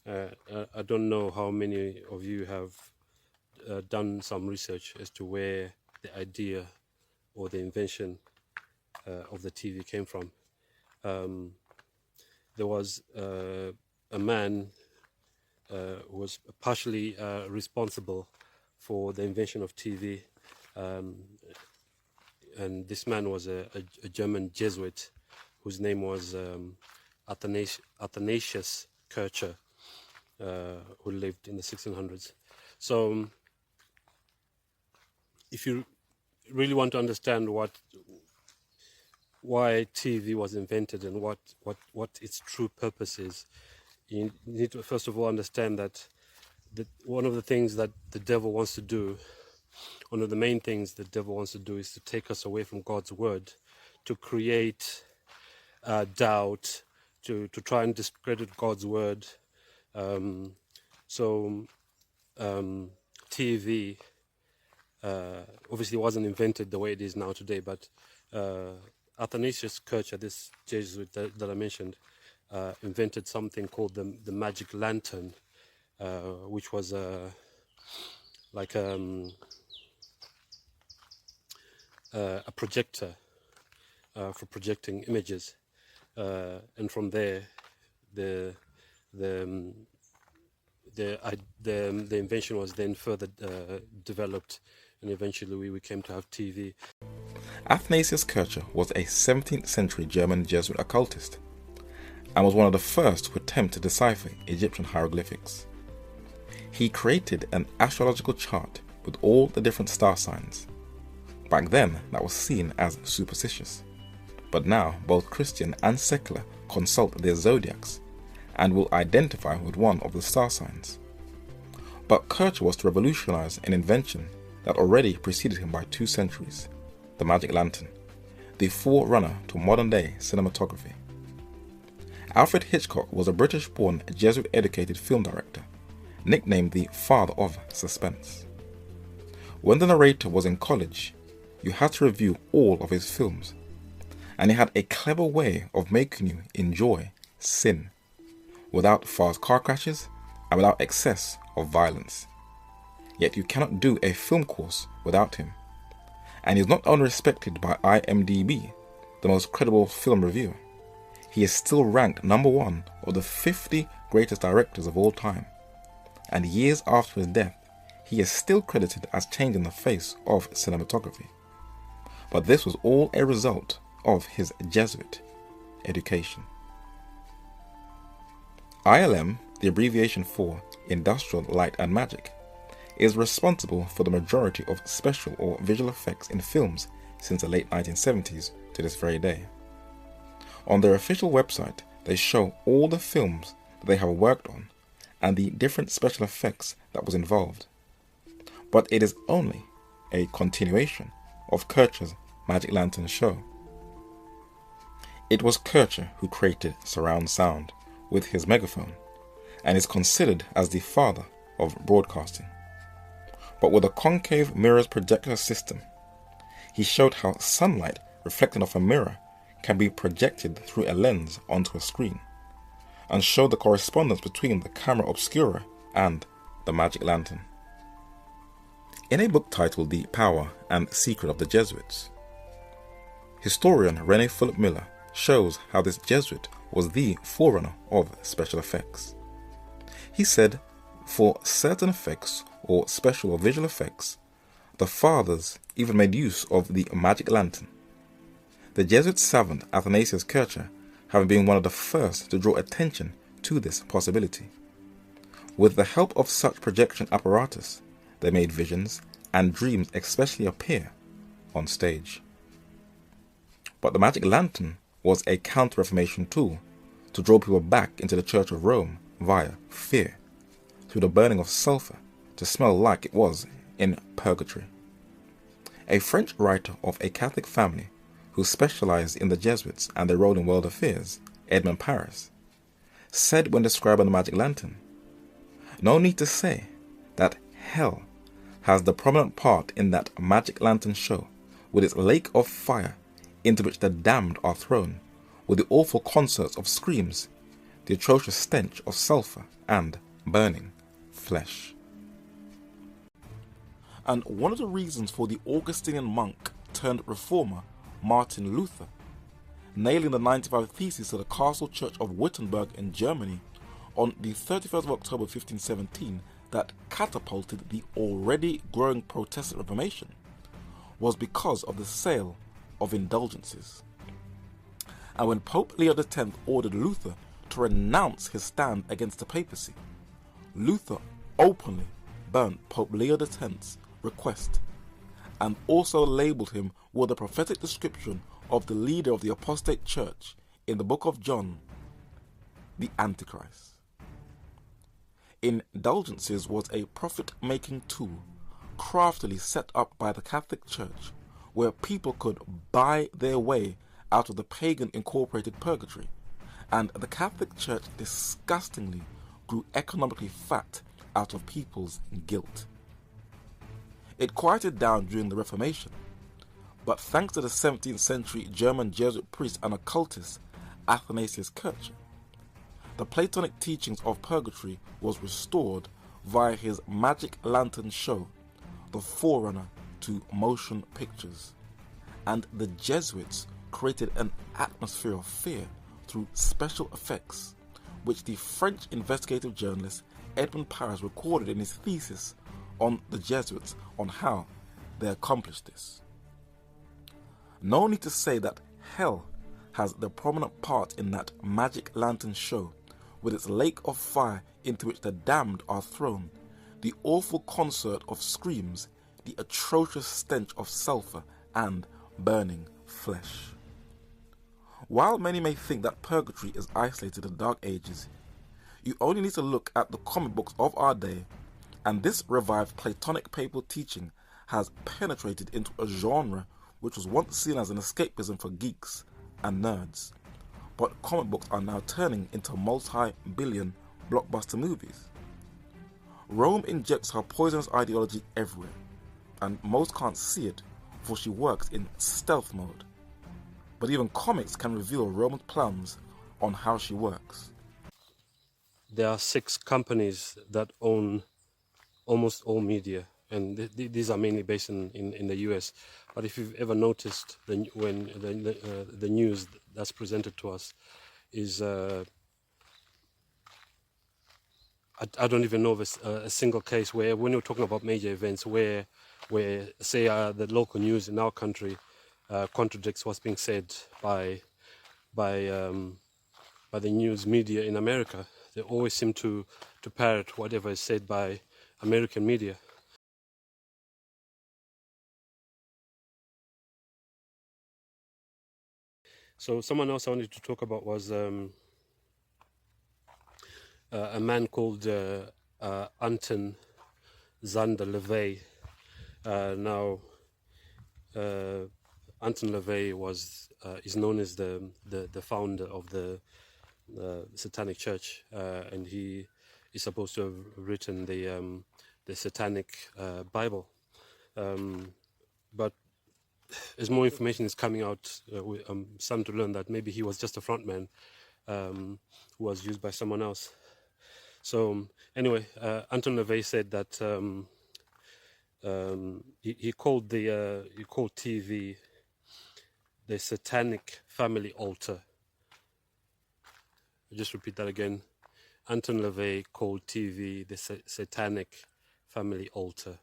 I don't know how many of you have done some research as to where the idea or the invention of the TV came from. There was a man who was partially responsible for the invention of TV. And this man was a German Jesuit whose name was Athanasius Kircher, who lived in the 1600s. So if you really want to understand why TV was invented and what its true purpose is, you need to first of all understand that one of the things that the devil wants to do, one of the main things the devil wants to do, is to take us away from God's word, to create doubt, to try and discredit God's word. TV obviously wasn't invented the way it is now today, but Athanasius Kircher, this Jesuit that I mentioned, invented something called the magic lantern, which was like a projector for projecting images, and from there, the invention was then further developed, and eventually we came to have TV. Athanasius Kircher was a 17th century German Jesuit occultist and was one of the first to attempt to decipher Egyptian hieroglyphics. He created an astrological chart with all the different star signs. Back then, that was seen as superstitious, but now both Christian and secular consult their zodiacs and will identify with one of the star signs. But Kircher was to revolutionize an invention that already preceded him by 2 centuries, the magic lantern, the forerunner to modern-day cinematography. Alfred Hitchcock was a British-born Jesuit-educated film director, nicknamed the father of suspense. When the narrator was in college, you had to review all of his films, and he had a clever way of making you enjoy sin, without fast car crashes and without excess of violence. Yet you cannot do a film course without him, and he is not only respected by IMDb, the most credible film reviewer, he is still ranked number 1 of the 50 greatest directors of all time, and years after his death, he is still credited as changing the face of cinematography. But this was all a result of his Jesuit education. ILM, the abbreviation for Industrial Light and Magic, is responsible for the majority of special or visual effects in films since the late 1970s to this very day. On their official website, they show all the films that they have worked on and the different special effects that was involved. But it is only a continuation of Kircher's Magic Lantern show. It was Kircher who created surround sound with his megaphone and is considered as the father of broadcasting. But with a concave mirrors projector system, he showed how sunlight reflected off a mirror can be projected through a lens onto a screen, and showed the correspondence between the camera obscura and the magic lantern. In a book titled The Power and Secret of the Jesuits, historian René Philip Miller shows how this Jesuit was the forerunner of special effects. He said, for certain effects or special or visual effects, the fathers even made use of the magic lantern. The Jesuit savant Athanasius Kircher having been one of the first to draw attention to this possibility. With the help of such projection apparatus, they made visions and dreams especially appear on stage. But the magic lantern was a counter-reformation tool to draw people back into the Church of Rome via fear, through the burning of sulfur to smell like it was in purgatory. A French writer of a Catholic family who specialized in the Jesuits and their role in world affairs, Edmund Paris, said when describing the magic lantern, "No need to say that hell has the prominent part in that magic lantern show, with its lake of fire into which the damned are thrown, with the awful concerts of screams, the atrocious stench of sulfur and burning flesh. And one of the reasons for the Augustinian monk turned reformer Martin Luther nailing the 95 Theses to the Castle Church of Wittenberg in Germany on the 31st of October 1517 that catapulted the already growing Protestant Reformation was because of the sale of indulgences. And when Pope Leo X ordered Luther to renounce his stand against the papacy, Luther openly burnt Pope Leo X's request and also labelled him with a prophetic description of the leader of the apostate church in the book of John, the Antichrist. Indulgences was a profit-making tool craftily set up by the Catholic Church where people could buy their way out of the pagan incorporated purgatory, and the Catholic Church disgustingly grew economically fat out of people's guilt. It quieted down during the Reformation, but thanks to the 17th century German Jesuit priest and occultist Athanasius Kircher, the Platonic teachings of purgatory was restored via his magic lantern show, the forerunner to motion pictures, and the Jesuits created an atmosphere of fear through special effects, which the French investigative journalist Edmond Paris recorded in his thesis on the Jesuits on how they accomplished this. No need to say that hell has the prominent part in that magic lantern show, with its lake of fire into which the damned are thrown, the awful concert of screams, the atrocious stench of sulfur and burning flesh. While many may think that purgatory is isolated to the Dark Ages, you only need to look at the comic books of our day, and this revived Platonic papal teaching has penetrated into a genre which was once seen as an escapism for geeks and nerds. But comic books are now turning into multi-billion blockbuster movies. Rome injects her poisonous ideology everywhere, and most can't see it, for she works in stealth mode. But even comics can reveal Rome's plans on how she works. There are 6 companies that own almost all media, and these are mainly based in the US. But if you've ever noticed, when the news that's presented to us is, I don't even know of a single case where, when you're talking about major events, where say the local news in our country contradicts what's being said by the news media in America. They always seem to parrot whatever is said by American media. So someone else I wanted to talk about was a man called Anton Zander LaVey. Now, Anton LaVey is known as the founder of the Satanic Church, and he is supposed to have written the Satanic Bible. But as more information is coming out, I'm starting to learn that maybe he was just a frontman who was used by someone else. So anyway, Anton LaVey said that he called TV the Satanic Family Altar. I'll just repeat that again. Anton LaVey called TV the Satanic Family Altar.